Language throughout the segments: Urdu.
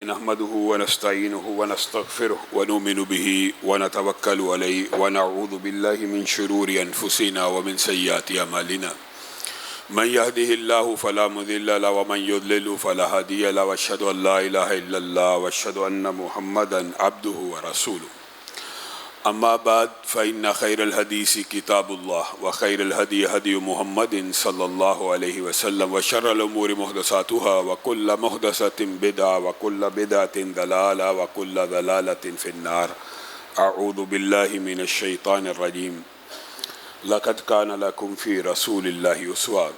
نحمده ونستعينه ونستغفره ونؤمن به ونتوكل عليه ونعوذ بالله من شرور أنفسنا ومن سيئات أعمالنا من يهده الله فلا مضل له ومن يضلل فلا هادي له وأشهد أن لا إله إلا الله وأشهد أن محمدا عبده ورسوله أما بعد فإن خير الحديث كتاب الله وخير الهدي هدي محمد صلى الله عليه وسلم وشر الأمور محدثاتها وكل محدثة بدعة وكل بدعة ضلالة وكل ضلالة في النار أعوذ بالله من الشيطان الرجيم لقد كان لكم في رسول الله أسوة۔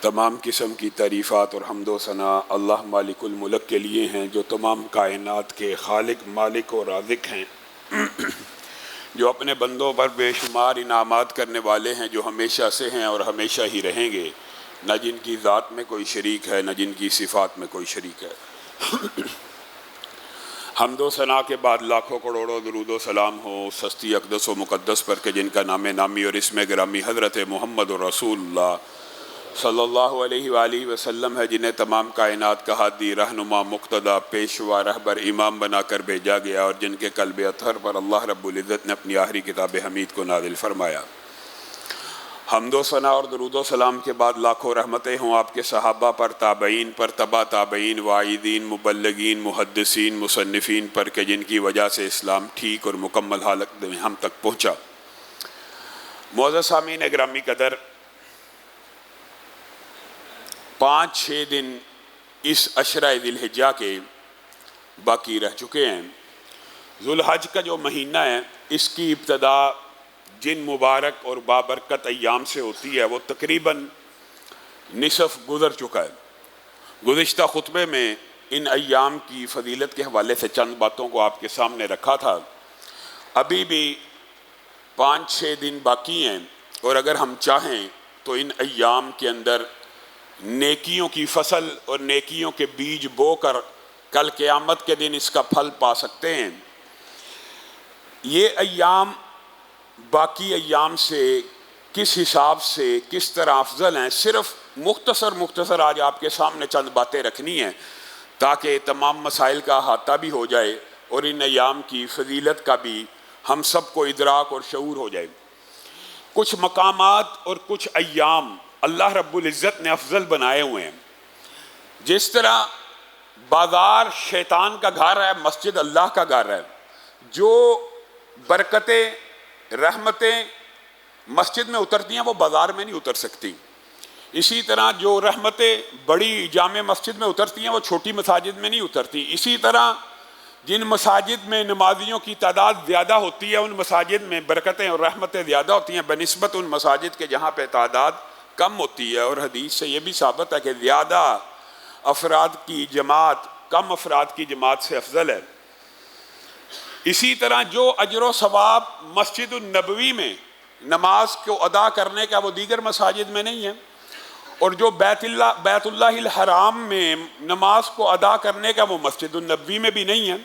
تمام قسم کی تعریفات اور حمد و ثنا اللہ مالک الملک کے لیے ہیں جو تمام کائنات کے خالق مالک اور رازق ہیں، جو اپنے بندوں پر بے شمار انعامات کرنے والے ہیں، جو ہمیشہ سے ہیں اور ہمیشہ ہی رہیں گے، نہ جن کی ذات میں کوئی شریک ہے نہ جن کی صفات میں کوئی شریک ہے۔ حمد و ثنا کے بعد لاکھوں کروڑوں درود و سلام ہو اس ہستی اقدس و مقدس پر کہ جن کا نام نامی اور اسم گرامی حضرت محمد رسول اللہ صلی اللہ علیہ وآلہ وسلم ہے، جنہیں تمام کائنات کا ہادی رہنما مقتدی پیشوا رہبر امام بنا کر بھیجا گیا اور جن کے قلب اطہر پر اللہ رب العزت نے اپنی آخری کتاب حمید کو نازل فرمایا۔ حمد و ثنا اور درود و سلام کے بعد لاکھوں رحمتیں ہوں آپ کے صحابہ پر، تابعین پر، تبع تابعین، واعظین، مبلغین، محدثین، مصنفین پر کہ جن کی وجہ سے اسلام ٹھیک اور مکمل حالت میں ہم تک پہنچا۔ معزز سامعین گرامی قدر، 5-6 دن اس عشرہ ذی الحجہ کے باقی رہ چکے ہیں۔ ذو الحج کا جو مہینہ ہے اس کی ابتدا جن مبارک اور بابرکت ایام سے ہوتی ہے وہ تقریباً نصف گزر چکا ہے۔ گزشتہ خطبے میں ان ایام کی فضیلت کے حوالے سے چند باتوں کو آپ کے سامنے رکھا تھا۔ ابھی بھی 5-6 دن باقی ہیں اور اگر ہم چاہیں تو ان ایام کے اندر نیکیوں کی فصل اور نیکیوں کے بیج بو کر کل قیامت کے دن اس کا پھل پا سکتے ہیں۔ یہ ایام باقی ایام سے کس حساب سے کس طرح افضل ہیں، صرف مختصر آج آپ کے سامنے چند باتیں رکھنی ہیں تاکہ تمام مسائل کا احاطہ بھی ہو جائے اور ان ایام کی فضیلت کا بھی ہم سب کو ادراک اور شعور ہو جائے۔ کچھ مقامات اور کچھ ایام اللہ رب العزت نے افضل بنائے ہوئے ہیں۔ جس طرح بازار شیطان کا گھر ہے، مسجد اللہ کا گھر ہے۔ جو برکتیں رحمتیں مسجد میں اترتی ہیں وہ بازار میں نہیں اتر سکتی۔ اسی طرح جو رحمتیں بڑی جامع مسجد میں اترتی ہیں وہ چھوٹی مساجد میں نہیں اترتی۔ اسی طرح جن مساجد میں نمازیوں کی تعداد زیادہ ہوتی ہے ان مساجد میں برکتیں اور رحمتیں زیادہ ہوتی ہیں بنسبت ان مساجد کے جہاں پہ تعداد کم ہوتی ہے، اور حدیث سے یہ بھی ثابت ہے کہ زیادہ افراد کی جماعت کم افراد کی جماعت سے افضل ہے۔ اسی طرح جو اجر و ثواب مسجد النبوی میں نماز کو ادا کرنے کا وہ دیگر مساجد میں نہیں ہے، اور جو بیت اللہ الحرام میں نماز کو ادا کرنے کا وہ مسجد النبوی میں بھی نہیں ہے۔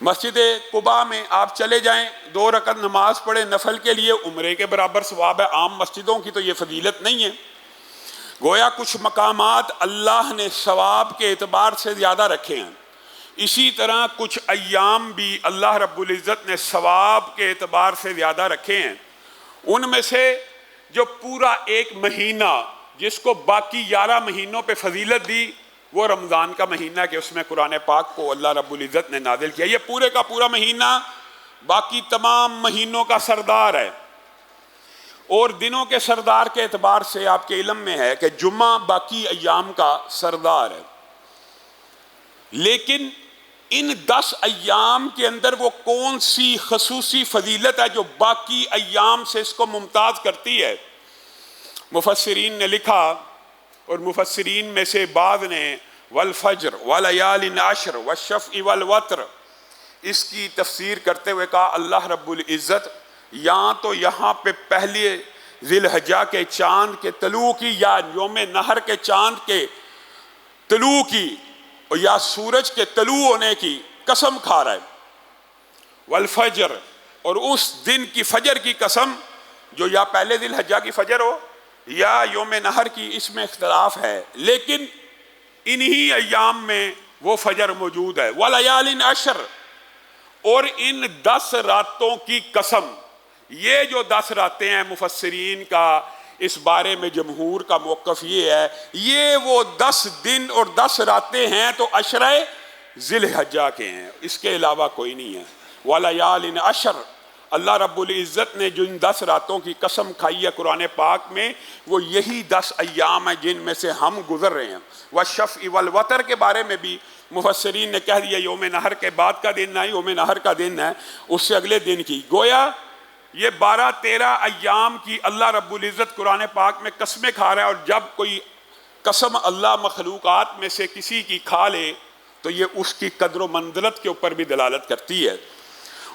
مسجد قباء میں آپ چلے جائیں، 2 رکعت نماز پڑھیں نفل کے لیے، عمرے کے برابر ثواب ہے۔ عام مسجدوں کی تو یہ فضیلت نہیں ہے۔ گویا کچھ مقامات اللہ نے ثواب کے اعتبار سے زیادہ رکھے ہیں، اسی طرح کچھ ایام بھی اللہ رب العزت نے ثواب کے اعتبار سے زیادہ رکھے ہیں۔ ان میں سے جو پورا ایک مہینہ جس کو باقی 11 مہینوں پہ فضیلت دی وہ رمضان کا مہینہ کہ اس میں قرآن پاک کو اللہ رب العزت نے نازل کیا۔ یہ پورے کا پورا مہینہ باقی تمام مہینوں کا سردار ہے، اور دنوں کے سردار کے اعتبار سے آپ کے علم میں ہے کہ جمعہ باقی ایام کا سردار ہے۔ لیکن ان 10 ایام کے اندر وہ کون سی خصوصی فضیلت ہے جو باقی ایام سے اس کو ممتاز کرتی ہے؟ مفسرین نے لکھا، اور مفسرین میں سے بعض نے والفجر ولیال عشر والشفع والوتر اس کی تفسیر کرتے ہوئے کہا اللہ رب العزت یا تو یہاں پہ پہلے ذی الحجہ کے چاند کے طلوع کی یا یوم نحر کے چاند کے طلوع کی یا سورج کے طلوع ہونے کی قسم کھا رہا ہے۔ والفجر، اور اس دن کی فجر کی قسم جو یا پہلے ذی الحجہ کی فجر ہو یا یوم نحر کی، اس میں اختلاف ہے، لیکن انہی ایام میں وہ فجر موجود ہے. وَلَيَالٍ عَشْرٍ، اور ان 10 راتوں کی قسم. یہ جو 10 راتیں ہیں، مفسرین کا اس بارے میں جمہور کا موقف یہ ہے، یہ وہ 10 دن اور 10 راتیں ہیں تو عشرہ ذی الحجہ کے ہیں، اس کے علاوہ کوئی نہیں ہے. وَلَيَالٍ عَشْرٍ، اللہ رب العزت نے جن 10 راتوں کی قسم کھائی ہے قرآن پاک میں، وہ یہی 10 ایام ہیں جن میں سے ہم گزر رہے ہیں. وَالشَّفْعِ وَالْوَتْرِ کے بارے میں بھی مفسرین نے کہہ دیا یوم نحر کے بعد کا دن ہے، یوم نحر کا دن ہے، اس سے اگلے دن کی. گویا یہ 12-13 ایام کی اللہ رب العزت قرآن پاک میں قسمیں کھا رہا ہے، اور جب کوئی قسم اللہ مخلوقات میں سے کسی کی کھا لے تو یہ اس کی قدر و منزلت کے اوپر بھی دلالت کرتی ہے.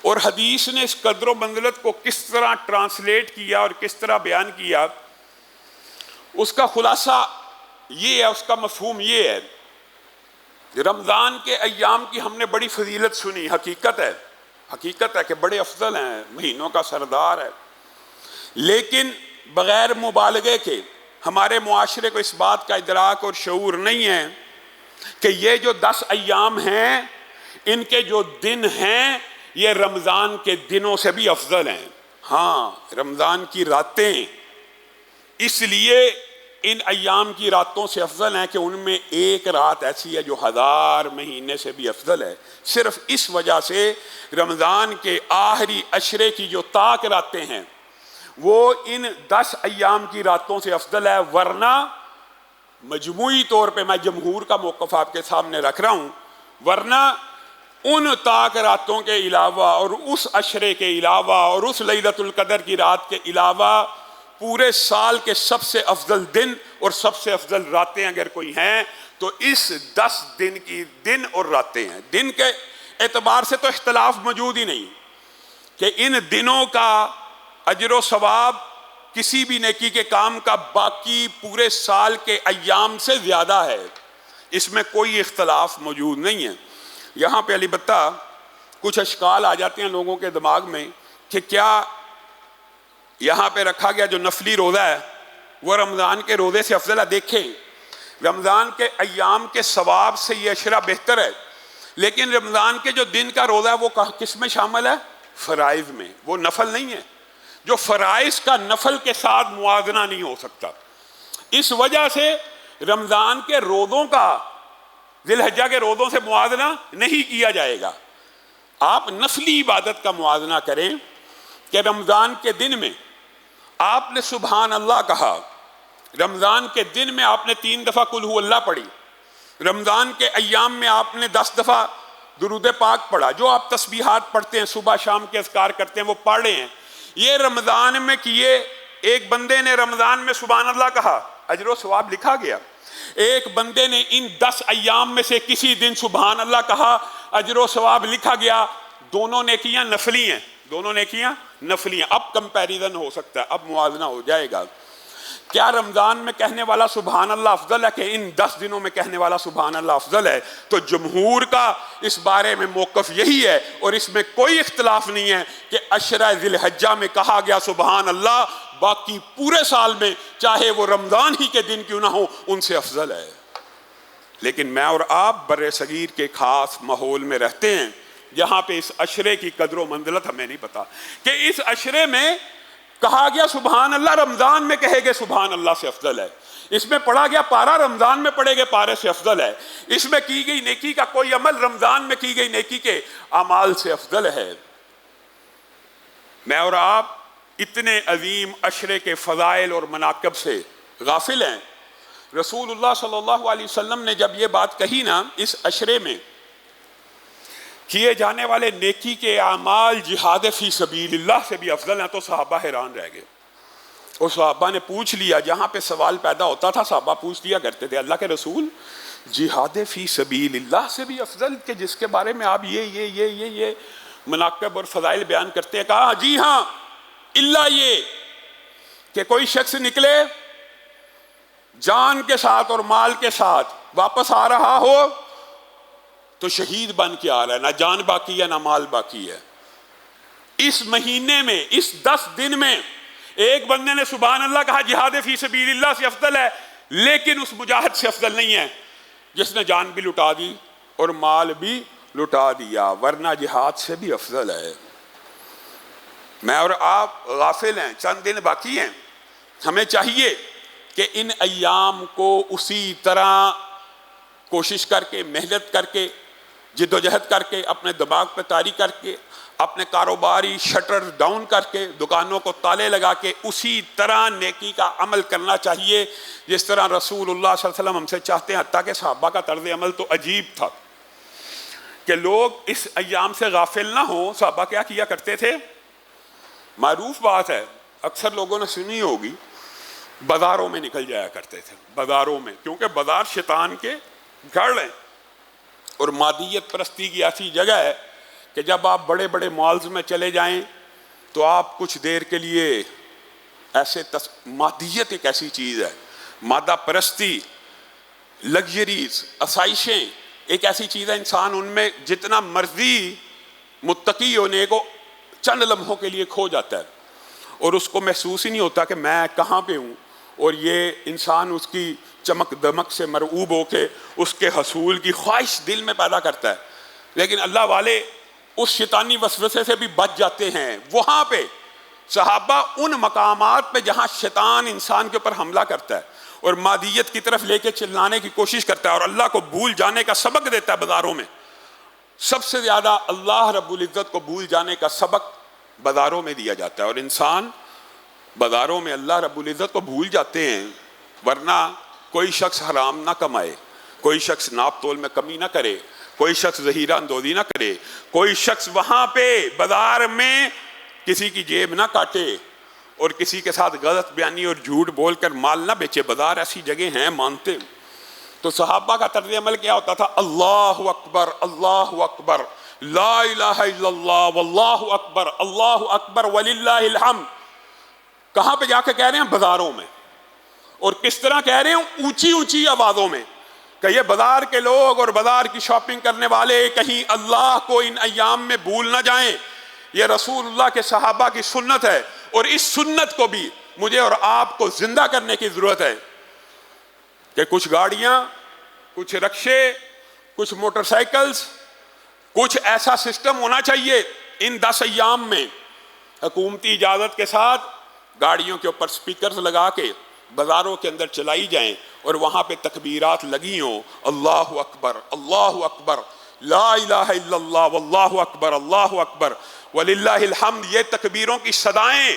اور حدیث نے اس قدر و منزلت کو کس طرح ٹرانسلیٹ کیا اور کس طرح بیان کیا، اس کا خلاصہ یہ ہے، اس کا مفہوم یہ ہے. رمضان کے ایام کی ہم نے بڑی فضیلت سنی، حقیقت ہے کہ بڑے افضل ہیں، مہینوں کا سردار ہے، لیکن بغیر مبالغے کے ہمارے معاشرے کو اس بات کا ادراک اور شعور نہیں ہے کہ یہ جو 10 ایام ہیں، ان کے جو دن ہیں یہ رمضان کے دنوں سے بھی افضل ہیں. ہاں، رمضان کی راتیں اس لیے ان ایام کی راتوں سے افضل ہیں کہ ان میں ایک رات ایسی ہے جو 1000 مہینے سے بھی افضل ہے. صرف اس وجہ سے رمضان کے آخری عشرے کی جو طاق راتیں ہیں وہ ان 10 ایام کی راتوں سے افضل ہے. ورنہ مجموعی طور پہ میں جمہور کا موقف آپ کے سامنے رکھ رہا ہوں، ورنہ ان طاق راتوں کے علاوہ اور اس عشرے کے علاوہ اور اس لیلۃ القدر کی رات کے علاوہ پورے سال کے سب سے افضل دن اور سب سے افضل راتیں اگر کوئی ہیں تو اس 10 دن کی دن اور راتیں ہیں. دن کے اعتبار سے تو اختلاف موجود ہی نہیں کہ ان دنوں کا اجر و ثواب کسی بھی نیکی کے کام کا باقی پورے سال کے ایام سے زیادہ ہے، اس میں کوئی اختلاف موجود نہیں ہے. یہاں پہ البتہ کچھ اشکال آ جاتے ہیں لوگوں کے دماغ میں کہ کیا یہاں پہ رکھا گیا جو نفلی روزہ ہے وہ رمضان کے روزے سے افضل ہے. دیکھیں، رمضان کے ایام کے ثواب سے یہ عشرہ بہتر ہے، لیکن رمضان کے جو دن کا روزہ ہے وہ کس میں شامل ہے؟ فرائض میں. وہ نفل نہیں ہے، جو فرائض کا نفل کے ساتھ موازنہ نہیں ہو سکتا. اس وجہ سے رمضان کے روزوں کا ذی الحجہ کے روزوں سے موازنہ نہیں کیا جائے گا. آپ نفلی عبادت کا موازنہ کریں کہ رمضان کے دن میں آپ نے سبحان اللہ کہا، رمضان کے دن میں آپ نے 3 دفعہ قل ہو اللہ پڑھی، رمضان کے ایام میں آپ نے 10 دفعہ درود پاک پڑھا، جو آپ تسبیحات پڑھتے ہیں، صبح شام کے اذکار کرتے ہیں وہ پڑھ رہے ہیں. یہ رمضان میں کیے، ایک بندے نے رمضان میں سبحان اللہ کہا، اجر و ثواب لکھا گیا. ایک بندے نے ان 10 ایام میں سے کسی دن سبحان اللہ کہا، اجر و ثواب لکھا گیا. دونوں نیکیاں نفلی ہیں، دونوں نیکیاں نفلی ہیں. اب کمپیریزن ہو سکتا ہے، اب موازنہ ہو جائے گا. کیا رمضان میں کہنے والا سبحان اللہ افضل ہے کہ ان 10 دنوں میں کہنے والا سبحان اللہ افضل ہے؟ تو جمہور کا اس بارے میں موقف یہی ہے، اور اس میں کوئی اختلاف نہیں ہے کہ عشرہ ذی الحجہ میں کہا گیا سبحان اللہ باقی پورے سال میں چاہے وہ رمضان ہی کے دن کیوں نہ ہو ان سے افضل ہے. لیکن میں اور آپ بر صغیر کے خاص ماحول میں رہتے ہیں جہاں پہ اس عشرے کی قدر و منزلت ہمیں نہیں پتا کہ اس عشرے میں کہا گیا سبحان اللہ، رمضان میں کہے گے سبحان اللہ سے افضل ہے. اس میں پڑھا گیا پارا، رمضان میں پڑھے گے پارے سے افضل ہے. اس میں کی گئی نیکی کا کوئی عمل رمضان میں کی گئی نیکی کے اعمال سے افضل ہے. میں اور آپ اتنے عظیم عشرے کے فضائل اور مناقب سے غافل ہیں. رسول اللہ صلی اللہ علیہ وسلم نے جب یہ بات کہی نا، اس عشرے میں کیے جانے والے نیکی کے اعمال جہاد فی سبیل اللہ سے بھی افضل ہیں، تو صحابہ حیران رہ گئے. اور صحابہ نے پوچھ لیا، جہاں پہ سوال پیدا ہوتا تھا صحابہ پوچھ لیا کرتے تھے، اللہ کے رسول جہاد فی سبیل اللہ سے بھی افضل کہ جس کے بارے میں آپ یہ مناقب اور فضائل بیان کرتے ہیں؟ کہا جی ہاں، اللہ یہ کہ کوئی شخص نکلے جان کے ساتھ اور مال کے ساتھ واپس آ رہا ہو تو شہید بن کے آ رہا ہے، نہ جان باقی ہے نہ مال باقی ہے. اس مہینے میں، اس 10 دن میں ایک بندے نے سبحان اللہ کہا، جہاد فی سبیل اللہ سے افضل ہے، لیکن اس مجاہد سے افضل نہیں ہے جس نے جان بھی لٹا دی اور مال بھی لٹا دیا، ورنہ جہاد سے بھی افضل ہے۔ میں اور آپ غافل ہیں، چند دن باقی ہیں، ہمیں چاہیے کہ ان ایام کو اسی طرح کوشش کر کے، محنت کر کے، جد و جہد کر کے، اپنے دماغ پہ طاری کر کے، اپنے کاروباری شٹر ڈاؤن کر کے، دکانوں کو تالے لگا کے اسی طرح نیکی کا عمل کرنا چاہیے جس طرح رسول اللہ صلی اللہ علیہ وسلم ہم سے چاہتے ہیں۔ حتیٰ کہ صحابہ کا طرز عمل تو عجیب تھا کہ لوگ اس ایام سے غافل نہ ہوں۔ صحابہ کیا کیا کرتے تھے؟ معروف بات ہے، اکثر لوگوں نے سنی ہوگی، بازاروں میں نکل جایا کرتے تھے، بازاروں میں، کیونکہ بازار شیطان کے گھر ہیں اور مادیت پرستی کی ایسی جگہ ہے کہ جب آپ بڑے بڑے مالز میں چلے جائیں تو آپ کچھ دیر کے لیے ایسے مادیت ایک ایسی چیز ہے، مادہ پرستی، لگژریز، آسائشیں ایک ایسی چیز ہے، انسان ان میں جتنا مرضی متقی ہونے کو چند لمحوں کے لیے کھو جاتا ہے اور اس کو محسوس ہی نہیں ہوتا کہ میں کہاں پہ ہوں، اور یہ انسان اس کی چمک دمک سے مرعوب ہو کے اس کے حصول کی خواہش دل میں پیدا کرتا ہے۔ لیکن اللہ والے اس شیطانی وسوسے سے بھی بچ جاتے ہیں۔ وہاں پہ صحابہ ان مقامات پہ جہاں شیطان انسان کے اوپر حملہ کرتا ہے اور مادیت کی طرف لے کے چلانے کی کوشش کرتا ہے اور اللہ کو بھول جانے کا سبق دیتا ہے بازاروں میں، سب سے زیادہ اللہ رب العزت کو بھول جانے کا سبق بازاروں میں دیا جاتا ہے، اور انسان بازاروں میں اللہ رب العزت کو بھول جاتے ہیں۔ ورنہ کوئی شخص حرام نہ کمائے، کوئی شخص ناپ تول میں کمی نہ کرے، کوئی شخص ظہیرہ اندوزی نہ کرے، کوئی شخص وہاں پہ بازار میں کسی کی جیب نہ کاٹے اور کسی کے ساتھ غلط بیانی اور جھوٹ بول کر مال نہ بیچے۔ بازار ایسی جگہ ہیں، مانتے۔ تو صحابہ کا طرز عمل کیا ہوتا تھا؟ اللہ اکبر، اللہ اکبر، لا الہ الا اللہ، واللہ اکبر، اللہ اکبر وللہ الحمد۔ کہاں پہ جا کے کہہ رہے ہیں؟ بازاروں میں۔ اور کس طرح کہہ رہے ہیں؟ اونچی اونچی آوازوں میں، کہ یہ بازار کے لوگ اور بازار کی شاپنگ کرنے والے کہیں اللہ کو ان ایام میں بھول نہ جائیں۔ یہ رسول اللہ کے صحابہ کی سنت ہے، اور اس سنت کو بھی مجھے اور آپ کو زندہ کرنے کی ضرورت ہے کہ کچھ گاڑیاں، کچھ رکشے، کچھ موٹر سائیکلز، کچھ ایسا سسٹم ہونا چاہیے ان 10 ایام میں، حکومتی اجازت کے ساتھ گاڑیوں کے اوپر سپیکرز لگا کے بازاروں کے اندر چلائی جائیں اور وہاں پہ تکبیرات لگی ہوں، اللہ اکبر، اللہ اکبر، لا الہ الا اللہ، واللہ اکبر، اللہ اکبر وللہ الحمد۔ یہ تکبیروں کی صدائیں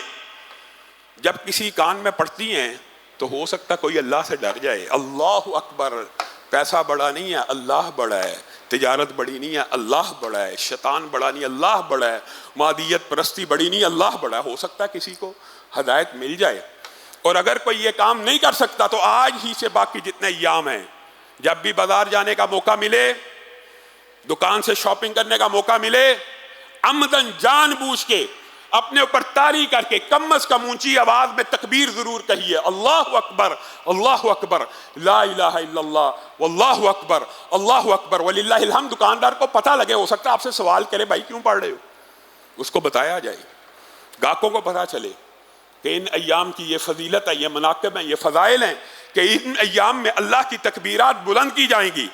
جب کسی کان میں پڑتی ہیں تو ہو سکتا کوئی اللہ سے ڈر جائے۔ اللہ اکبر، پیسہ بڑا نہیں ہے، اللہ بڑا ہے، تجارت بڑی نہیں ہے، اللہ بڑا ہے، شیطان بڑا نہیں، اللہ بڑا ہے، مادیت پرستی بڑی نہیں، اللہ بڑا ہے۔ ہو سکتا ہے کسی کو ہدایت مل جائے۔ اور اگر کوئی یہ کام نہیں کر سکتا تو آج ہی سے باقی جتنے ایام ہیں، جب بھی بازار جانے کا موقع ملے، دکان سے شاپنگ کرنے کا موقع ملے، عمدن جان بوجھ کے اپنے اوپر طاری کر کے کم از کم اونچی آواز میں تکبیر ضرور کہیے، اللہ اکبر، اللہ اکبر، لا الہ الا اللہ، واللہ اکبر، اللہ اکبر وللہ الحمد۔ دکاندار کو پتہ لگے، ہو سکتا ہے آپ سے سوال کرے، بھائی کیوں پڑھ رہے ہو؟ اس کو بتایا جائے، گاہکوں کو پتہ چلے کہ ان ایام کی یہ فضیلت ہے، یہ مناقب ہیں، یہ فضائل ہیں کہ ان ایام میں اللہ کی تکبیرات بلند کی جائیں گی۔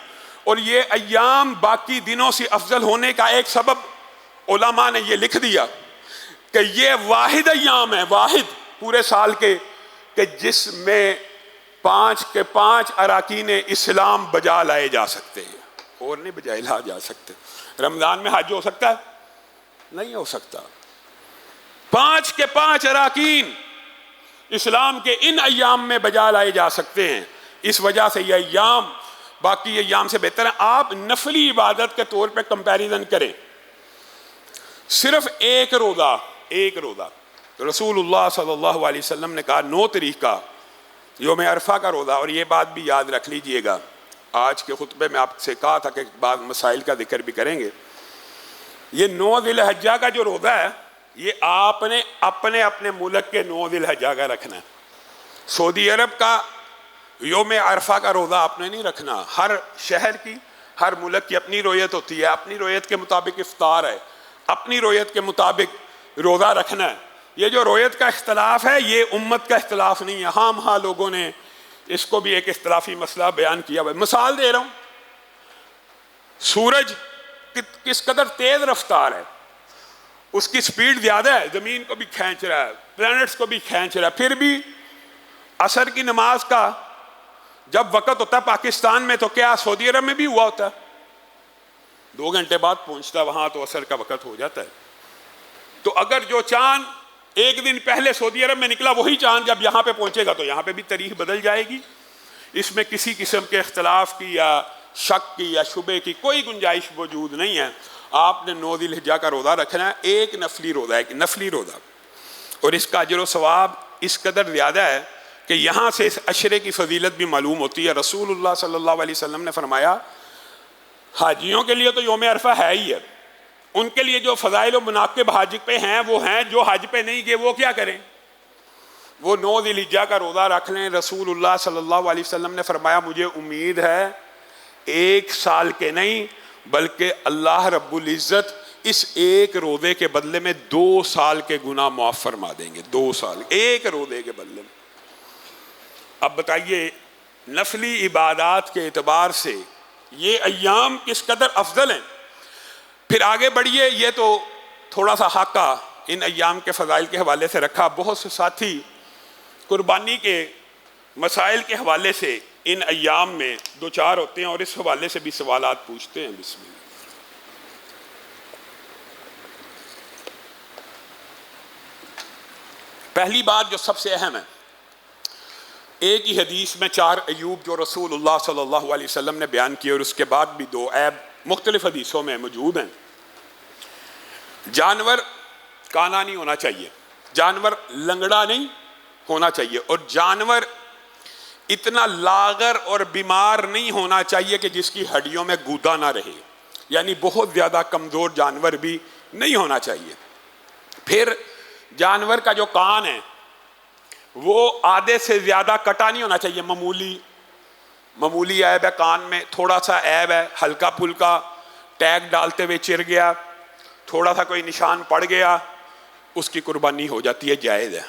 اور یہ ایام باقی دنوں سے افضل ہونے کا ایک سبب علماء نے یہ لکھ دیا کہ یہ واحد ایام ہے، واحد پورے سال کے، کہ جس میں 5 کے 5 اراکین اسلام بجا لائے جا سکتے ہیں، اور نہیں بجائے لا جا سکتے۔ رمضان میں حج ہو سکتا ہے؟ نہیں ہو سکتا۔ 5 کے 5 اراکین اسلام کے ان ایام میں بجا لائے جا سکتے ہیں۔ اس وجہ سے یہ ایام باقی ایام سے بہتر ہیں۔ آپ نفلی عبادت کے طور پہ کمپیریزن کریں، صرف ایک روزہ رسول اللہ صلی اللہ علیہ وسلم نے کہا 9 تاریخ کا یوم عرفہ کا روزہ، اور یہ بات بھی یاد رکھ لیجئے گا، آج کے خطبے میں آپ سے کہا تھا کہ بعض مسائل کا ذکر بھی کریں گے۔ یہ 9 ذی الحجہ کا جو روزہ ہے، یہ آپ نے اپنے ملک کے 9 ذی الحجہ کا رکھنا ہے۔ سعودی عرب کا یوم عرفہ کا روزہ آپ نے نہیں رکھنا۔ ہر شہر کی، ہر ملک کی اپنی رویت ہوتی ہے، اپنی رویت کے مطابق افطار ہے، اپنی رویت کے مطابق روزہ رکھنا ہے۔ یہ جو رویت کا اختلاف ہے یہ امت کا اختلاف نہیں ہے، ہاں لوگوں نے اس کو بھی ایک اختلافی مسئلہ بیان کیا ہوا ہے۔ مثال دے رہا ہوں، سورج کس قدر تیز رفتار ہے، اس کی سپیڈ زیادہ ہے، زمین کو بھی کھینچ رہا ہے، پلانٹس کو بھی کھینچ رہا ہے، پھر بھی عصر کی نماز کا جب وقت ہوتا ہے پاکستان میں تو کیا سعودی عرب میں بھی ہوا ہوتا ہے، 2 گھنٹے بعد پہنچتا وہاں تو عصر کا وقت ہو جاتا ہے. تو اگر جو چاند 1 دن پہلے سعودی عرب میں نکلا وہی چاند جب یہاں پہ پہنچے گا تو یہاں پہ بھی تاریخ بدل جائے گی. اس میں کسی قسم کے اختلاف کی یا شک کی یا شبے کی کوئی گنجائش موجود نہیں ہے. آپ نے 9 ذی الحجہ کا روزہ رکھنا ہے، ایک نفلی روزہ، اور اس کا اجر و ثواب اس قدر زیادہ ہے کہ یہاں سے اس عشرے کی فضیلت بھی معلوم ہوتی ہے. رسول اللہ صلی اللہ علیہ وسلم نے فرمایا حاجیوں کے لیے تو یوم عرفہ ہے ہی ہے، ان کے لیے جو فضائل و مناقب حج پہ ہیں وہ ہیں، جو حج پہ نہیں گئے وہ کیا کریں؟ وہ 9 ذی الحجہ کا روزہ رکھ لیں. رسول اللہ صلی اللہ علیہ وسلم نے فرمایا مجھے امید ہے 1 سال کے نہیں بلکہ اللہ رب العزت اس ایک روزے کے بدلے میں 2 سال کے گناہ معاف فرما دیں گے. 2 سال ایک روزے کے بدلے میں. اب بتائیے نفلی عبادات کے اعتبار سے یہ ایام کس قدر افضل ہیں. پھر آگے بڑھیے، یہ تو تھوڑا سا خاکہ ان ایام کے فضائل کے حوالے سے رکھا. بہت سے ساتھی قربانی کے مسائل کے حوالے سے ان ایام میں دوچار ہوتے ہیں اور اس حوالے سے بھی سوالات پوچھتے ہیں. بسم اللہ. پہلی بات جو سب سے اہم ہے، ایک ہی حدیث میں 4 عیوب جو رسول اللہ صلی اللہ علیہ وسلم نے بیان کیے اور اس کے بعد بھی 2 عیب مختلف حدیثوں میں موجود ہیں. جانور کانا نہیں ہونا چاہیے، جانور لنگڑا نہیں ہونا چاہیے، اور جانور اتنا لاغر اور بیمار نہیں ہونا چاہیے کہ جس کی ہڈیوں میں گودا نہ رہے، یعنی بہت زیادہ کمزور جانور بھی نہیں ہونا چاہیے. پھر جانور کا جو کان ہے وہ آدھے سے زیادہ کٹا نہیں ہونا چاہیے. معمولی عیب ہے کان میں، تھوڑا سا عیب ہے ہلکا پھلکا، ٹیگ ڈالتے ہوئے چر گیا، تھوڑا سا کوئی نشان پڑ گیا، اس کی قربانی ہو جاتی ہے، جائز ہے.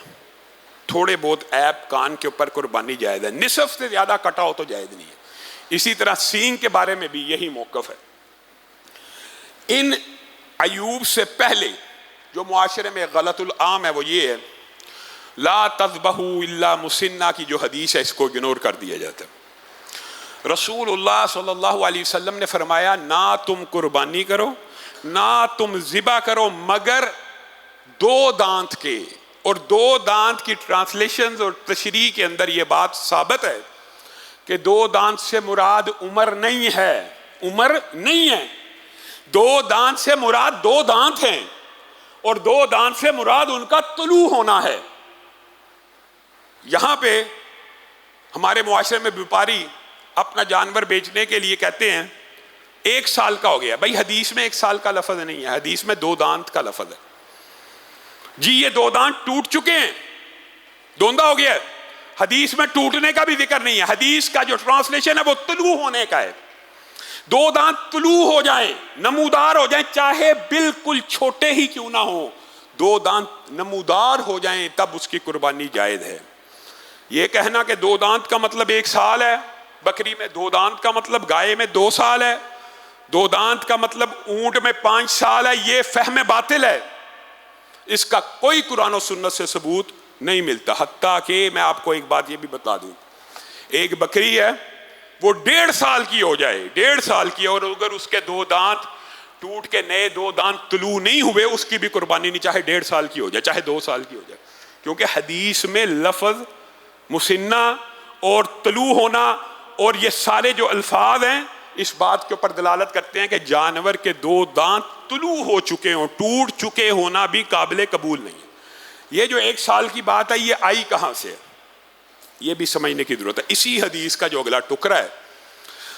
تھوڑے بہت عیب کان کے اوپر قربانی جائز ہے، نصف سے زیادہ کٹا ہو تو جائز نہیں ہے. اسی طرح سینگ کے بارے میں بھی یہی موقف ہے. ان عیوب سے پہلے جو معاشرے میں غلط العام ہے وہ یہ ہے لا تذبحوا الا مسنہ کی جو حدیث ہے اس کو اگنور کر دیا جاتا ہے. رسول اللہ صلی اللہ علیہ وسلم نے فرمایا نہ تم قربانی کرو نہ تم ذبح کرو مگر 2 دانت کے. اور 2 دانت کی ٹرانسلیشنز اور تشریح کے اندر یہ بات ثابت ہے کہ 2 دانت سے مراد عمر نہیں ہے، عمر نہیں ہے. 2 دانت سے مراد 2 دانت ہیں اور 2 دانت سے مراد ان کا طلوع ہونا ہے. یہاں پہ ہمارے معاشرے میں بیپاری اپنا جانور بیچنے کے لیے کہتے ہیں 1 سال کا ہو گیا. بھائی حدیث میں 1 سال کا لفظ نہیں ہے، حدیث میں 2 دانت کا لفظ ہے. جی یہ 2 دانت ٹوٹ چکے ہیں، دوندا ہو گیا ہے. حدیث میں ٹوٹنے کا بھی ذکر نہیں ہے. حدیث کا جو ٹرانسلیشن ہے وہ طلوع ہونے کا ہے. 2 دانت طلوع ہو جائیں، نمودار ہو جائیں، چاہے بالکل چھوٹے ہی کیوں نہ ہو، 2 دانت نمودار ہو جائیں تب اس کی قربانی جائز ہے. یہ کہنا کہ 2 دانت کا مطلب 1 سال ہے، بکری میں 2 دانت کا مطلب گائے میں 2 سال ہے، 2 دانت کا مطلب اونٹ میں 5 سال ہے، یہ فہم باطل ہے. اس کا کوئی قرآن و سنت سے ثبوت نہیں ملتا. حتیٰ کہ میں آپ کو ایک بات یہ بھی بتا دوں، ایک بکری ہے وہ 1.5 سال کی ہو جائے، 1.5 سال کی، اور اگر اس کے 2 دانت ٹوٹ کے نئے 2 دانت طلوع نہیں ہوئے اس کی بھی قربانی نہیں، چاہے 1.5 سال کی ہو جائے چاہے 2 سال کی ہو جائے. کیونکہ حدیث میں لفظ مسنہ اور طلوع ہونا اور یہ سارے جو الفاظ ہیں اس بات کے اوپر دلالت کرتے ہیں کہ جانور کے 2 دانت طلوع ہو چکے ہوں، ٹوٹ چکے ہونا بھی قابل قبول نہیں ہے. یہ جو 1 سال کی بات ہے یہ آئی کہاں سے، یہ بھی سمجھنے کی ضرورت ہے. اسی حدیث کا جو اگلا ٹکڑا ہے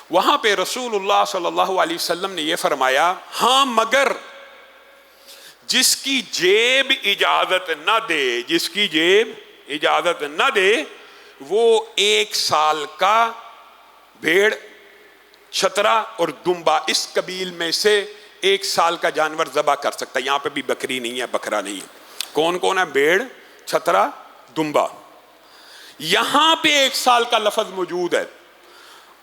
وہاں پہ رسول اللہ صلی اللہ علیہ وسلم نے یہ فرمایا ہاں مگر جس کی جیب اجازت نہ دے، جس کی جیب اجازت نہ دے وہ 1 سال کا بھیڑ، چھترا اور دمبا اس قبیل میں سے 1 سال کا جانور ذبح کر سکتا ہے. یہاں پہ بھی بکری نہیں ہے، بکرا نہیں ہے. کون کون ہے؟ بھیڑ، چھترا، دمبا. یہاں پہ 1 سال کا لفظ موجود ہے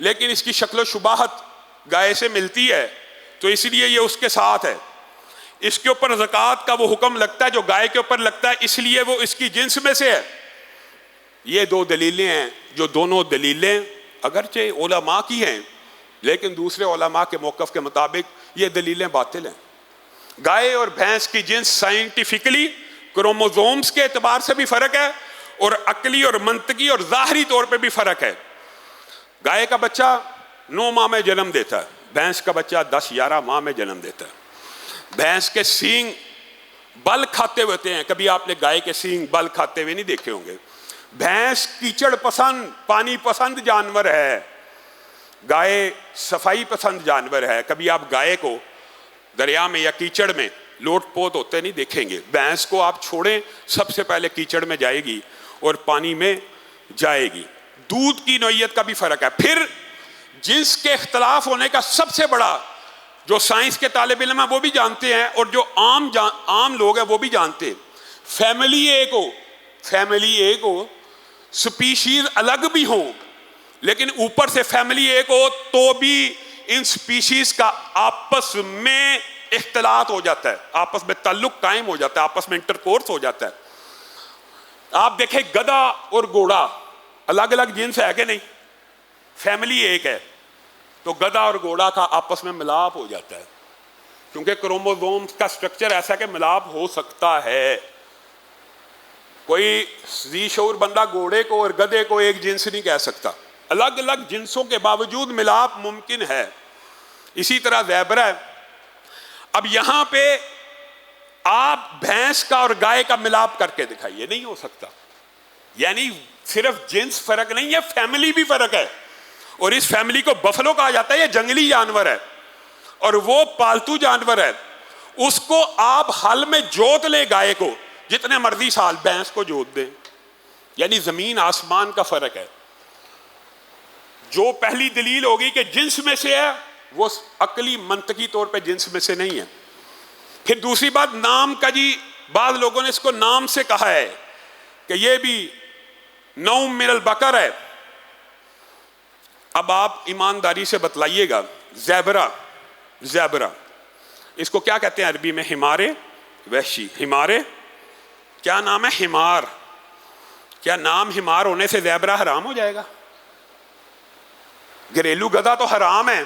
لیکن اس کی شکل و شباہت گائے سے ملتی ہے تو اس لیے یہ اس کے ساتھ ہے. اس کے اوپر زکوٰۃ کا وہ حکم لگتا ہے جو گائے کے اوپر لگتا ہے، اس لیے وہ اس کی جنس میں سے ہے. یہ دو دلیلیں ہیں جو دونوں دلیلیں اگرچہ علماء کی ہیں لیکن دوسرے علماء کے موقف کے مطابق یہ دلیلیں باطل ہیں. گائے اور بھینس کی جنس سائنٹیفکلی کروموزومز کے اعتبار سے بھی فرق ہے اور عقلی اور منطقی اور ظاہری طور پہ بھی فرق ہے. گائے کا بچہ 9 ماہ میں جنم دیتا ہے، بھینس کا بچہ 10-11 ماہ میں جنم دیتا ہے. بھینس کے سینگ بل کھاتے ہوتے ہیں، کبھی آپ نے گائے کے سینگ بل کھاتے ہوئے نہیں دیکھے ہوں گے. بھینس کیچڑ پسند، پانی پسند جانور ہے، گائے صفائی پسند جانور ہے. کبھی آپ گائے کو دریا میں یا کیچڑ میں لوٹ پوت ہوتے نہیں دیکھیں گے. بھینس کو آپ چھوڑیں سب سے پہلے کیچڑ میں جائے گی اور پانی میں جائے گی. دودھ کی نوعیت کا بھی فرق ہے. پھر جنس کے اختلاف ہونے کا سب سے بڑا جو سائنس کے طالب علم ہیں وہ بھی جانتے ہیں اور جو عام لوگ ہیں وہ بھی جانتے ہیں، فیملی ایک ہو سپیشیز الگ بھی ہوں لیکن اوپر سے فیملی ایک ہو تو بھی ان سپیشیز کا آپس میں اختلاط ہو جاتا ہے، آپس میں تعلق قائم ہو جاتا ہے، آپس میں انٹرکورس ہو جاتا ہے. آپ دیکھیں گدھا اور گھوڑا الگ الگ جنس ہے کہ نہیں؟ فیملی ایک ہے تو گدھا اور گھوڑا کا آپس میں ملاپ ہو جاتا ہے کیونکہ کروموزوم کا سٹرکچر ایسا کہ ملاپ ہو سکتا ہے. کوئی ذی شعور بندہ گھوڑے کو اور گدھے کو ایک جنس نہیں کہہ سکتا، الگ الگ جنسوں کے باوجود ملاپ ممکن ہے. اسی طرح زیبرا ہے. اب یہاں پہ آپ بھینس کا اور گائے کا ملاپ کر کے دکھائیے، نہیں ہو سکتا. یعنی صرف جنس فرق نہیں ہے، فیملی بھی فرق ہے. اور اس فیملی کو بفلو کہا جاتا ہے، یہ جنگلی جانور ہے اور وہ پالتو جانور ہے. اس کو آپ ہل میں جوت لیں گائے کو جتنے مرضی سال، بھینس کو جوت دیں. یعنی زمین آسمان کا فرق ہے. جو پہلی دلیل ہوگی کہ جنس میں سے ہے وہ عقلی منطقی طور پہ جنس میں سے نہیں ہے. پھر دوسری بات نام کا، جی بعض لوگوں نے اس کو نام سے کہا ہے کہ یہ بھی نوم من البقر ہے. اب آپ ایمانداری سے بتلائیے گا، زیبرا اس کو کیا کہتے ہیں عربی میں؟ حمارے وحشی. حمارے کیا نام ہے؟ حمار. کیا نام حمار ہونے سے زیبرا حرام ہو جائے گا؟ گھریلو گدھا تو حرام ہے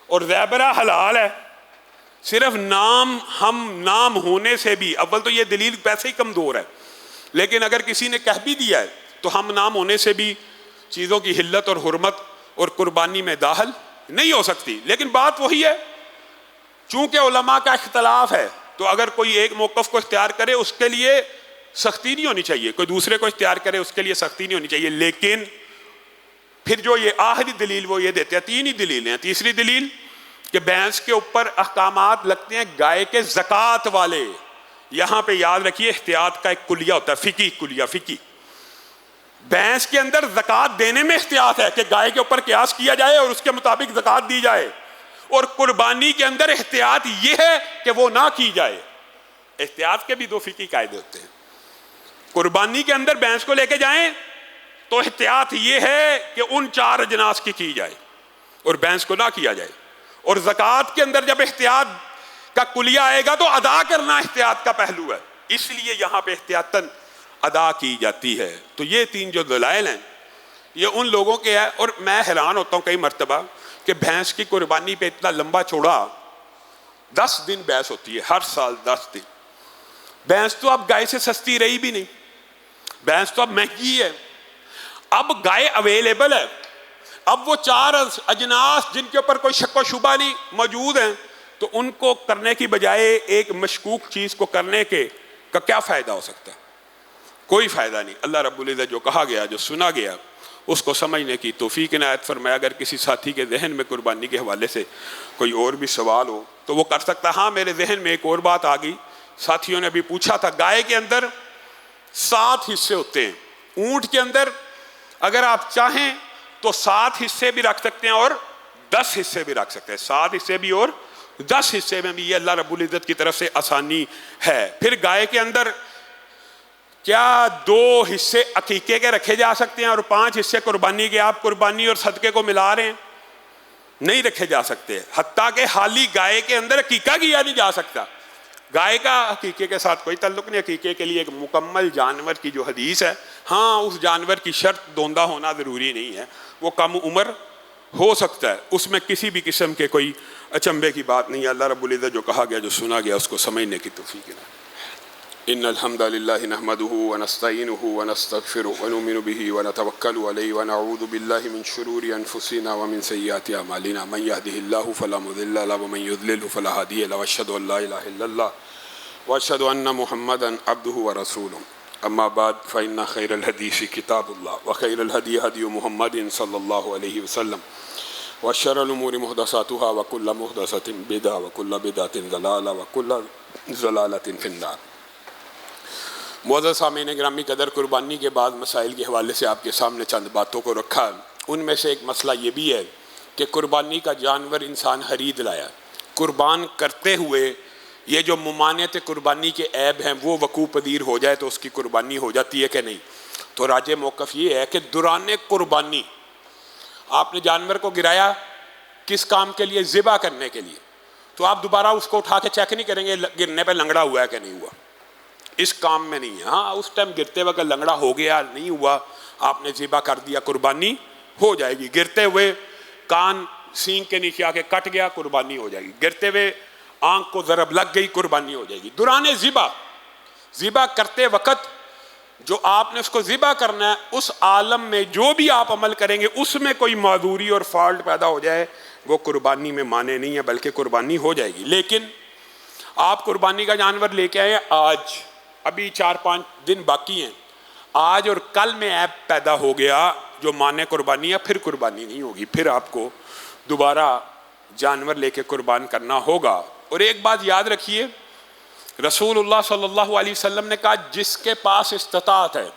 اور زیبرا حلال ہے. صرف نام ہونے سے بھی، اول تو یہ دلیل پیسے ہی کمزور ہے، لیکن اگر کسی نے کہہ بھی دیا ہے تو ہم نام ہونے سے بھی چیزوں کی حلت اور حرمت اور قربانی میں داخل نہیں ہو سکتی. لیکن بات وہی ہے، چونکہ علماء کا اختلاف ہے تو اگر کوئی ایک موقف کو اختیار کرے اس کے لیے سختی نہیں ہونی چاہیے، کوئی دوسرے کو اختیار کرے اس کے لیے سختی نہیں ہونی چاہیے. لیکن پھر جو یہ آخری دلیل وہ یہ دیتے ہیں، 3 ہی دلیلیں ہیں. تیسری دلیل کہ بھینس کے اوپر احکامات لگتے ہیں گائے کے زکوٰۃ والے. یہاں پہ یاد رکھیے احتیاط کا ایک کلیہ ہوتا ہے، فقی. بھینس کے اندر زکوٰۃ دینے میں احتیاط ہے کہ گائے کے اوپر قیاس کیا جائے اور اس کے مطابق زکوٰۃ دی جائے. اور قربانی کے اندر احتیاط یہ ہے کہ وہ نہ کی جائے. احتیاط کے بھی 2 فقہی قاعدے ہوتے ہیں. قربانی کے اندر بھینس کو لے کے جائیں تو احتیاط یہ ہے کہ ان 4 اجناس کی جائے اور بھینس کو نہ کیا جائے. اور زکوٰۃ کے اندر جب احتیاط کا کلیہ آئے گا تو ادا کرنا احتیاط کا پہلو ہے، اس لیے یہاں پہ احتیاطاً ادا کی جاتی ہے. تو یہ 3 جو دلائل ہیں یہ ان لوگوں کے ہیں. اور میں حیران ہوتا ہوں کئی مرتبہ کہ بھینس کی قربانی پہ اتنا لمبا چوڑا 10 دن بحث ہوتی ہے، ہر سال 10 دن. بھینس تو اب گائے سے سستی رہی بھی نہیں، بھینس تو اب مہنگی ہے. اب گائے اویلیبل ہے، اب وہ 4 اجناس جن کے اوپر کوئی شک و شبہ نہیں موجود ہیں تو ان کو کرنے کی بجائے ایک مشکوک چیز کو کرنے کا کیا فائدہ ہو سکتا ہے؟ کوئی فائدہ نہیں. اللہ رب العزت جو کہا گیا، جو سنا گیا، اس کو سمجھنے کی توفیق عنایت فرمائے. اگر کسی ساتھی کے ذہن میں قربانی کے حوالے سے کوئی اور بھی سوال ہو تو وہ کر سکتا ہے. ہاں میرے ذہن میں ایک اور بات آ گئی، ساتھیوں نے بھی پوچھا تھا. گائے کے اندر 7 حصے ہوتے ہیں، اونٹ کے اندر اگر آپ چاہیں تو 7 حصے بھی رکھ سکتے ہیں اور 10 حصے بھی رکھ سکتے ہیں. 7 حصے بھی اور 10 حصے میں بھی، یہ اللہ رب العزت کی طرف سے آسانی ہے. پھر گائے کے اندر کیا 2 حصے عقیقے کے رکھے جا سکتے ہیں اور 5 حصے قربانی کے؟ آپ قربانی اور صدقے کو ملا رہے ہیں، نہیں رکھے جا سکتے۔ حتیٰ کہ حالی گائے کے اندر عقیقہ کیا نہیں جا سکتا، گائے کا عقیقے کے ساتھ کوئی تعلق نہیں۔ عقیقے کے لیے ایک مکمل جانور کی جو حدیث ہے، ہاں اس جانور کی شرط دوندہ ہونا ضروری نہیں ہے، وہ کم عمر ہو سکتا ہے، اس میں کسی بھی قسم کے کوئی اچنبے کی بات نہیں ہے۔ اللہ رب العزت جو کہا گیا، جو سنا گیا، اس کو سمجھنے کی توفیق دے۔ ان الحمد للہ نحمده ونستعینه ونستغفره ونؤمن به ونتوکل علیہ ونعوذ باللہ من شرور انفسنا ومن سیئات اعمالنا من یهده الله فلا مضل له ومن یضلل فلا هادی له واشهد ان لا الہ الا اللہ واشهد ان محمدا عبده ورسوله اما بعد فان خیر الحدیث کتاب اللہ وخیر الهدی هدی محمد صلی اللہ علیہ وسلم وشر الامور محدثاتها وكل محدثة بدعة وكل بدعة ضلالة وكل ضلالة في النار۔ معزز سامعین گرامی قدر، قربانی کے بعد مسائل کے حوالے سے آپ کے سامنے چند باتوں کو رکھا۔ ان میں سے ایک مسئلہ یہ بھی ہے کہ قربانی کا جانور انسان خرید لایا، قربان کرتے ہوئے یہ جو ممانعت قربانی کے عیب ہیں وہ وقوع پذیر ہو جائے تو اس کی قربانی ہو جاتی ہے کہ نہیں؟ تو راجح موقف یہ ہے کہ دوران قربانی آپ نے جانور کو گرایا کس کام کے لیے؟ ذبح کرنے کے لیے، تو آپ دوبارہ اس کو اٹھا کے چیک نہیں کریں گے گرنے پہ لنگڑا ہوا ہے کہ نہیں ہوا، اس کام میں نہیں ہے۔ ہاں اس ٹائم گرتے وقت لنگڑا ہو گیا، نہیں ہوا، آپ نے ذبح کر دیا، قربانی ہو جائے گی۔ گرتے ہوئے کان سینگ کے نیچے آ کے کٹ گیا، قربانی ہو جائے گی۔ گرتے ہوئے آنکھ کو ضرب لگ گئی، قربانی ہو جائے گی۔ دوران ذبح کرتے وقت جو آپ نے اس کو ذبح کرنا ہے، اس عالم میں جو بھی آپ عمل کریں گے اس میں کوئی معذوری اور فالٹ پیدا ہو جائے، وہ قربانی میں مانے نہیں ہے، بلکہ قربانی ہو جائے گی۔ لیکن آپ قربانی کا جانور لے کے آئے، آج ابھی 4-5 دن باقی ہیں، آج اور کل میں عیب پیدا ہو گیا جو مانے قربانی ہے، پھر قربانی نہیں ہوگی، پھر آپ کو دوبارہ جانور لے کے قربان کرنا ہوگا۔ اور ایک بات یاد رکھیے، رسول اللہ صلی اللہ علیہ وسلم نے کہا جس کے پاس استطاعت ہے،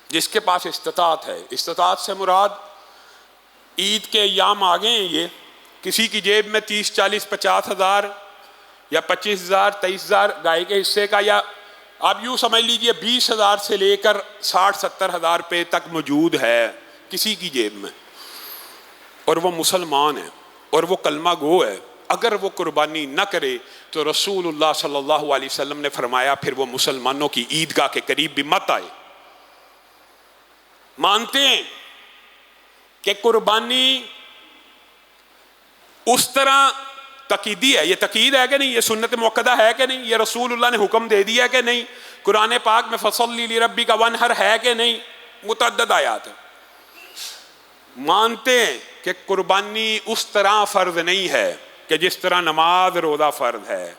جس کے پاس استطاعت ہے، استطاعت سے مراد عید کے ایام آ گئے ہیں، یہ کسی کی جیب میں 30-40-50 ہزار یا 25,000 23,000 گائے کے حصے کا، یا آپ یوں سمجھ لیجئے 20,000 سے لے کر 60-70 ہزار روپے تک موجود ہے کسی کی جیب میں، اور وہ مسلمان ہے اور وہ کلمہ گو ہے، اگر وہ قربانی نہ کرے تو رسول اللہ صلی اللہ علیہ وسلم نے فرمایا پھر وہ مسلمانوں کی عیدگاہ کے قریب بھی مت آئے۔ مانتے ہیں کہ قربانی اس طرح تقیدی ہے، یہ تقید ہے کہ نہیں؟ یہ سنت موقدہ ہے کہ نہیں؟ یہ رسول اللہ نے حکم دے دیا کہ نہیں؟ قرآن پاک میں فصلی لربک وانحر ہے کہ نہیں؟ متعدد آیات ہیں۔ مانتے ہیں کہ قربانی اس طرح فرض نہیں ہے کہ جس طرح نماز روزہ فرض ہے،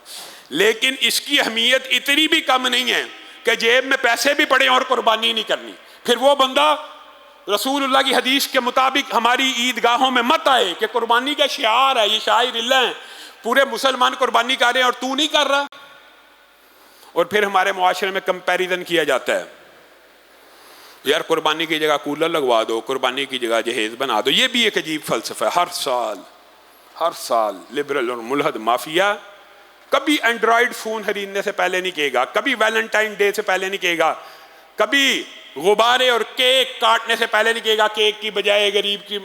لیکن اس کی اہمیت اتنی بھی کم نہیں ہے کہ جیب میں پیسے بھی پڑے اور قربانی نہیں کرنی۔ پھر وہ بندہ رسول اللہ کی حدیث کے مطابق ہماری عیدگاہوں میں مت آئے کہ قربانی کا شعار ہے، یہ شاعر اللہ ہیں، پورے مسلمان قربانی کر رہے ہیں اور تو نہیں کر رہا۔ اور پھر ہمارے معاشرے میں کمپیریزن کیا جاتا ہے، یار قربانی کی جگہ کولر لگوا دو، قربانی کی جگہ جہیز بنا دو۔ یہ بھی ایک عجیب فلسفہ ہے۔ ہر سال لبرل اور ملحد مافیا کبھی اینڈرائیڈ فون خریدنے سے پہلے نہیں کہے گا، کبھی ویلنٹائن ڈے سے پہلے نہیں کہے گا، کبھی غبارے اور کیک کاٹنے سے پہلے نہیں کہے گا کیک کی بجائے غریب کی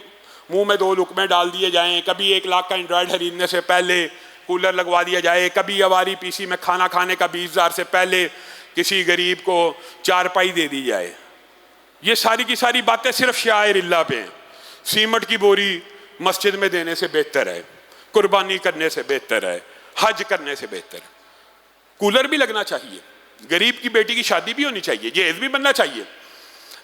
منہ میں 2 لقمے ڈال دیے جائیں، کبھی 1 لاکھ کا اینڈرائیڈ خریدنے سے پہلے کولر لگوا دیا جائے، کبھی اواری پی سی میں کھانا کھانے کا 20,000 سے پہلے کسی غریب کو چارپائی دے دی جائے۔ یہ ساری کی ساری باتیں صرف شعائر اللہ پہ ہیں۔ سیمٹ کی بوری مسجد میں دینے سے بہتر ہے، قربانی کرنے سے بہتر ہے، حج کرنے سے بہتر ہے۔ کولر بھی لگنا چاہیے، غریب کی بیٹی کی شادی بھی ہونی چاہیے، جہیز بھی بننا چاہیے،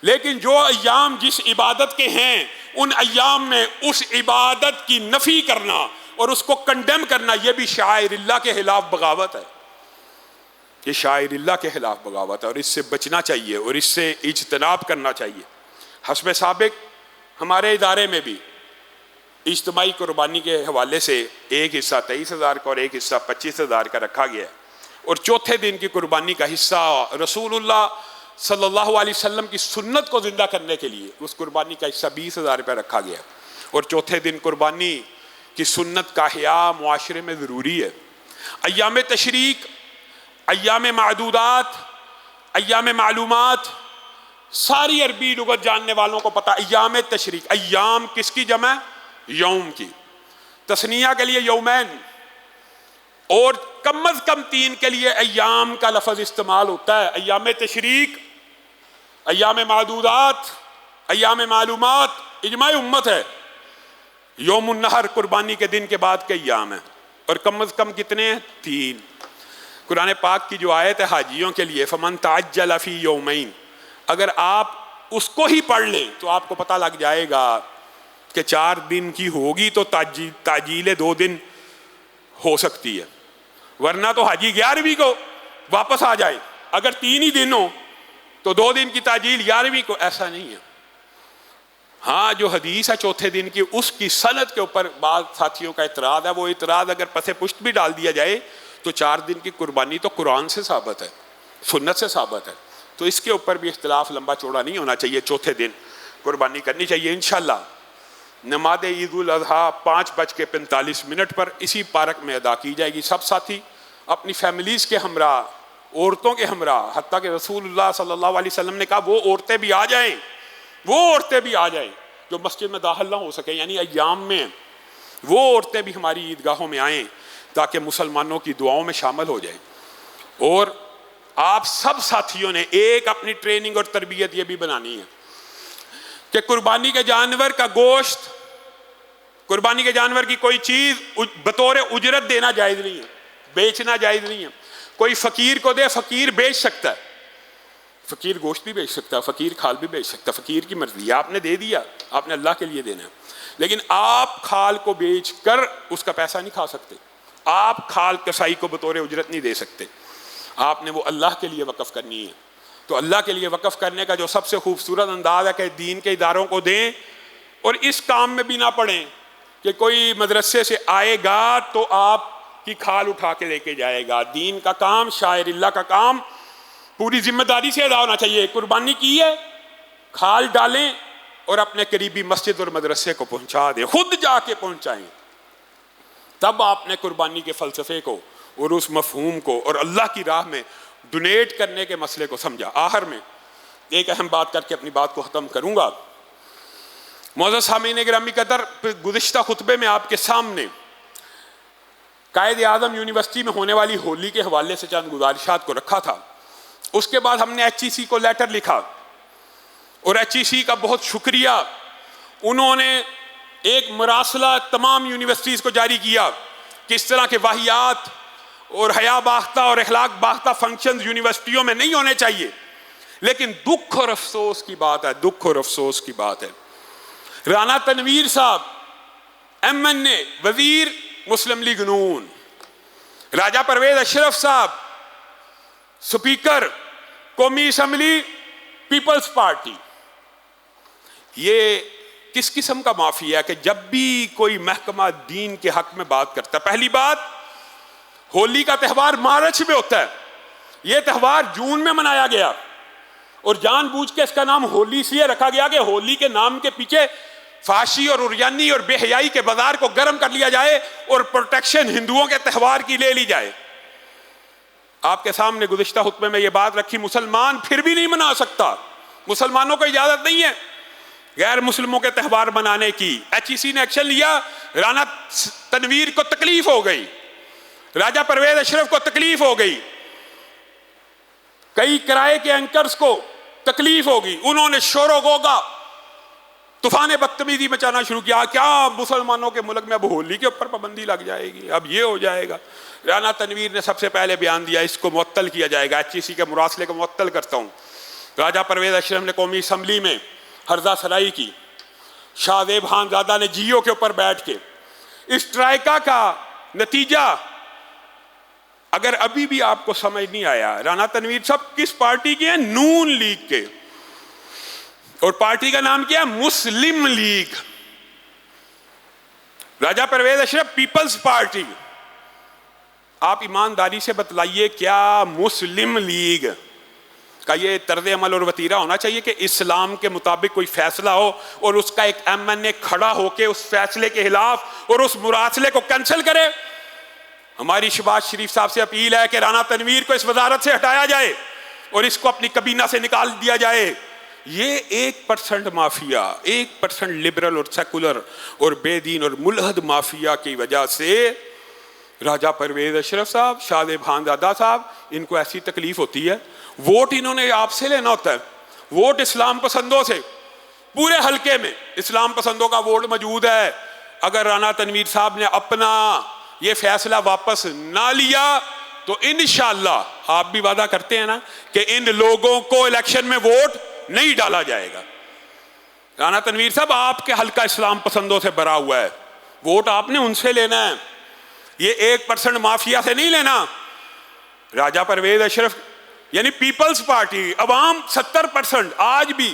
لیکن جو ایام جس عبادت کے ہیں ان ایام میں اس عبادت کی نفی کرنا اور اس کو کنڈیم کرنا، یہ بھی شعائر اللہ کے خلاف بغاوت ہے۔ یہ شاعر اللہ کے خلاف بغاوت ہے اور اس سے بچنا چاہیے اور اس سے اجتناب کرنا چاہیے۔ حسب سابق ہمارے ادارے میں بھی اجتماعی قربانی کے حوالے سے ایک حصہ 23,000 کا اور ایک حصہ 25,000 کا رکھا گیا ہے، اور چوتھے دن کی قربانی کا حصہ رسول اللہ صلی اللہ علیہ وسلم کی سنت کو زندہ کرنے کے لیے اس قربانی کا حصہ 20,000 روپے رکھا گیا ہے، اور چوتھے دن قربانی کی سنت کا احیاء معاشرے میں ضروری ہے۔ ایام تشریق، ایام معدودات، ایام معلومات ساری عربی لغت جاننے والوں کو پتا، ایام تشریق، ایام کس کی جمع ہے؟ یوم کی، تثنیہ کے لیے یومین، اور کم از کم 3 کے لیے ایام کا لفظ استعمال ہوتا ہے، ایام تشریق، ایام معدودات، ایام معلومات، اجماع امت ہے۔ یوم النحر قربانی کے دن کے بعد کے ایام ہیں، اور کم از کم کتنے ہیں؟ 3۔ قرآن پاک کی جو آیت ہے حاجیوں کے لیے، فمن تعجل فی یومین، اگر آپ اس کو ہی پڑھ لیں تو آپ کو پتہ لگ جائے گا کہ 4 دن کی ہوگی تو تعجیل 2 دن ہو سکتی ہے، ورنہ تو حاجی 11ویں کو واپس آ جائے، اگر 3 ہی دن ہو تو 2 دن کی تعجیل 11ویں کو، ایسا نہیں ہے۔ ہاں جو حدیث ہے چوتھے دن کی، اس کی سند کے اوپر بعض ساتھیوں کا اعتراض ہے، وہ اعتراض اگر پس پشت بھی ڈال دیا جائے تو 4 دن کی قربانی تو قرآن سے ثابت ہے، سنت سے ثابت ہے، تو اس کے اوپر بھی اختلاف لمبا چوڑا نہیں ہونا چاہیے، چوتھے دن قربانی کرنی چاہیے انشاءاللہ۔ نماز عید الاضحیٰ 5:45 پر اسی پارک میں ادا کی جائے گی۔ سب ساتھی اپنی فیملیز کے ہمراہ، عورتوں کے ہمراہ، حتیٰ کہ رسول اللہ صلی اللہ علیہ وسلم نے کہا وہ عورتیں بھی آ جائیں، وہ عورتیں بھی آ جائیں جو مسجد میں داخل نہ ہو سکیں، یعنی ایام میں وہ عورتیں بھی ہماری عیدگاہوں میں آئیں تاکہ مسلمانوں کی دعاؤں میں شامل ہو جائیں۔ اور آپ سب ساتھیوں نے ایک اپنی ٹریننگ اور تربیت یہ بھی بنانی ہے کہ قربانی کے جانور کا گوشت، قربانی کے جانور کی کوئی چیز بطور اجرت دینا جائز نہیں ہے، بیچنا جائز نہیں ہے۔ کوئی فقیر کو دے، فقیر بیچ سکتا ہے، فقیر گوشت بھی بیچ سکتا ہے، فقیر کھال بھی بیچ سکتا ہے، فقیر کی مرضی ہے، آپ نے دے دیا، آپ نے اللہ کے لیے دینا ہے، لیکن آپ کھال کو بیچ کر اس کا پیسہ نہیں کھا سکتے، آپ کھال کسائی کو بطور اجرت نہیں دے سکتے، آپ نے وہ اللہ کے لیے وقف کرنی ہے۔ تو اللہ کے لیے وقف کرنے کا جو سب سے خوبصورت انداز ہے کہ دین کے اداروں کو دیں، اور اس کام میں بھی نہ پڑیں کہ کوئی مدرسے سے آئے گا تو آپ کی کھال اٹھا کے لے کے جائے گا۔ دین کا کام، شاعر اللہ کا کام پوری ذمہ داری سے ادا ہونا چاہیے۔ قربانی کی ہے، کھال ڈالیں اور اپنے قریبی مسجد اور مدرسے کو پہنچا دیں، خود جا کے پہنچائیں، تب آپ نے قربانی کے فلسفے کو اور اس مفہوم کو اور اللہ کی راہ میں ڈونیٹ کرنے کے مسئلے کو سمجھا۔ آخر میں ایک اہم بات کر کے اپنی بات کو ختم کروں گا۔ معزز سامعین گرامی قدر، گزشتہ خطبے میں آپ کے سامنے قائد اعظم یونیورسٹی میں ہونے والی ہولی کے حوالے سے چند گزارشات کو رکھا تھا۔ اس کے بعد ہم نے ایچ ای سی کو لیٹر لکھا، اور ایچ ای سی کا بہت شکریہ، انہوں نے ایک مراسلہ تمام یونیورسٹیز کو جاری کیا کہ اس طرح کے واہیات اور حیا باختہ اور اخلاق باختہ فنکشنز یونیورسٹیوں میں نہیں ہونے چاہیے، لیکن دکھ اور افسوس کی بات ہے، دکھ اور افسوس کی بات ہے، رانا تنویر صاحب ایم این اے، وزیر مسلم لیگ نون، راجہ پرویز اشرف صاحب سپیکر قومی اسمبلی پیپلز پارٹی، یہ کس قسم کا مافیا ہے کہ جب بھی کوئی محکمہ دین کے حق میں بات کرتا ہے، پہلی بات ہولی کا تہوار مارچ میں ہوتا ہے، یہ تہوار جون میں منایا گیا، اور جان بوجھ کے اس کا نام ہولی اس لیے رکھا گیا کہ ہولی کے نام کے پیچھے فحاشی اور عریانی اور بے حیائی کے بازار کو گرم کر لیا جائے اور پروٹیکشن ہندوؤں کے تہوار کی لے لی جائے۔ آپ کے سامنے گزشتہ خطبے میں یہ بات رکھی، مسلمان پھر بھی نہیں منا سکتا، مسلمانوں کو اجازت نہیں ہے غیر مسلموں کے تہوار منانے کی۔ ایچ ای سی نے ایکشن لیا، رانا تنویر کو تکلیف ہو گئی، راجہ پرویز اشرف کو تکلیف ہو گئی، کئی کرائے کے اینکرز کو تکلیف ہوگی، انہوں نے شور و غوغا، طوفان بدتمیزی مچانا شروع کیا، کیا مسلمانوں کے ملک میں اب ہولی کے اوپر پابندی لگ جائے گی، اب یہ ہو جائے گا۔ رانا تنویر نے سب سے پہلے بیان دیا اس کو معطل کیا جائے گا، ایچ ای سی کے مراسلے کو معطل کرتا ہوں۔ راجہ پرویز اشرف نے قومی اسمبلی میں ہرزہ سرائی کی، شاہ زیب خان زادہ نے جیو کے اوپر بیٹھ کے اس ٹرائیکا کا نتیجہ، اگر ابھی بھی آپ کو سمجھ نہیں آیا، رانا تنویر صاحب کس پارٹی کے ہیں؟ نون لیگ کے، اور پارٹی کا نام کیا ہے؟ مسلم لیگ۔ راجہ پرویز اشرف پیپلز پارٹی۔ آپ ایمانداری سے بتلائیے کیا مسلم لیگ کا یہ طرز عمل اور وتیرہ ہونا چاہیے کہ اسلام کے مطابق کوئی فیصلہ ہو اور اس کا ایک ایم این اے کھڑا ہو کے اس فیصلے کے خلاف اور اس مراسلے کو کینسل کرے؟ ہماری شہباز شریف صاحب سے اپیل ہے کہ رانا تنویر کو اس وزارت سے ہٹایا جائے اور اس کو اپنی کابینہ سے نکال دیا جائے. یہ 1% مافیا، 1% لبرل اور سیکولر اور بے دین اور ملحد مافیا کی وجہ سے راجہ پرویز اشرف صاحب، شاہ بھانزادہ صاحب، ان کو ایسی تکلیف ہوتی ہے. ووٹ انہوں نے آپ سے لینا ہوتا ہے، ووٹ اسلام پسندوں سے. پورے حلقے میں اسلام پسندوں کا ووٹ موجود ہے. اگر رانا تنویر صاحب نے اپنا یہ فیصلہ واپس نہ لیا تو انشاءاللہ آپ بھی وعدہ کرتے ہیں نا کہ ان لوگوں کو الیکشن میں ووٹ نہیں ڈالا جائے گا. رانا تنویر صاحب آپ کے حلقہ اسلام پسندوں سے بھرا ہوا ہے، ووٹ آپ نے ان سے لینا ہے، یہ 1% مافیا سے نہیں لینا. راجہ پرویز اشرف یعنی پیپلز پارٹی، عوام 70% آج بھی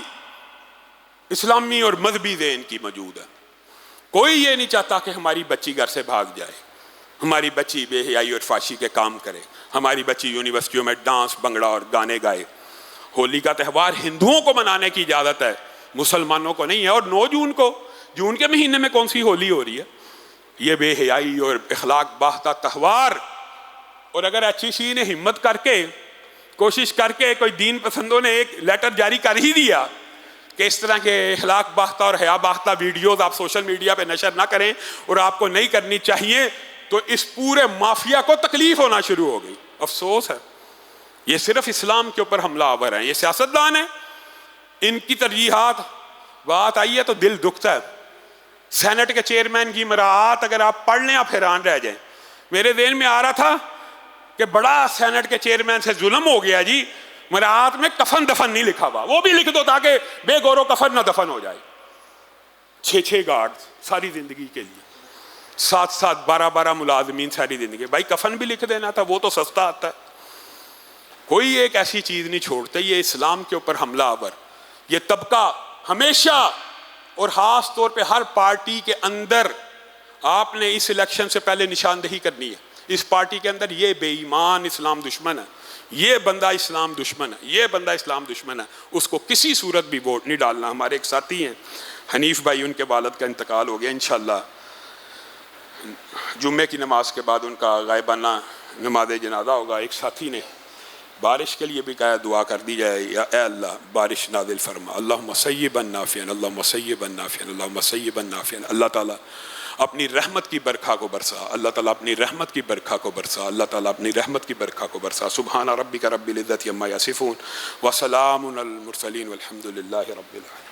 اسلامی اور مذہبی ذہن کی موجود ہے. کوئی یہ نہیں چاہتا کہ ہماری بچی گھر سے بھاگ جائے، ہماری بچی بے حیائی اور فحاشی کے کام کرے، ہماری بچی یونیورسٹیوں میں ڈانس بنگڑا اور گانے گائے. ہولی کا تہوار ہندوؤں کو منانے کی اجازت ہے، مسلمانوں کو نہیں ہے. اور 9 جون کو، جون کے مہینے میں کون سی ہولی ہو رہی ہے؟ یہ بے حیائی اور اخلاق باختہ تہوار. اور اگر ایچ ای سی نے ہمت کر کے، کوشش کر کے، کوئی دین پسندوں نے ایک لیٹر جاری کر ہی دیا کہ اس طرح کے اخلاق باختہ اور حیا باختہ ویڈیوز آپ سوشل میڈیا پہ نشر نہ کریں اور آپ کو نہیں کرنی چاہیے، تو اس پورے مافیا کو تکلیف ہونا شروع ہو گئی. افسوس ہے، یہ صرف اسلام کے اوپر حملہ آور ہیں، یہ سیاستدان ہیں، ان کی ترجیحات بات آئی ہے تو دل دکھتا ہے. سینٹ کے چیئرمین کی مراعات اگر آپ پڑھ لیں آپ حیران رہ جائیں. میرے ذہن میں آ رہا تھا کہ بڑا سینٹ کے چیئرمین سے ظلم ہو گیا جی، مراعات میں کفن دفن نہیں لکھا ہوا، وہ بھی لکھ دو تاکہ بے گور و کفن نہ دفن ہو جائے. 6 گارڈ ساری زندگی کے لیے، 7 12 ملازمین ساری زندگی. بھائی کفن بھی لکھ دینا تھا، وہ تو سستا آتا ہے. کوئی ایک ایسی چیز نہیں چھوڑتے. یہ اسلام کے اوپر حملہ آور، یہ طبقہ ہمیشہ اور خاص طور پہ ہر پارٹی کے اندر آپ نے اس الیکشن سے پہلے نشاندہی کرنی ہے. اس پارٹی کے اندر یہ بے ایمان اسلام دشمن ہے، یہ بندہ اسلام دشمن ہے، یہ بندہ اسلام دشمن ہے، اس کو کسی صورت بھی ووٹ نہیں ڈالنا. ہمارے ایک ساتھی ہیں حنیف بھائی، ان کے والد کا انتقال ہو گیا. انشاءاللہ جمعے کی نماز کے بعد ان کا غائبانہ نماز جنازہ ہوگا. ایک ساتھی نے بارش کے لیے بھی کہا دعا کر دی جائے، یا اے اللہ بارش نازل فرما، اللہم صیبا نافعا، اللہم صیبا نافعا، اللہم صیبا نافعا. اللہ تعالیٰ اپنی رحمت کی برکھا کو برسا، اللہ تعالیٰ اپنی رحمت کی برکھا کو برسا، اللہ تعالیٰ اپنی رحمت کی برکھا کو برسا. سبحان ربک رب العزت عما یصفون وسلام علی المرسلین والحمد للہ رب العالمین.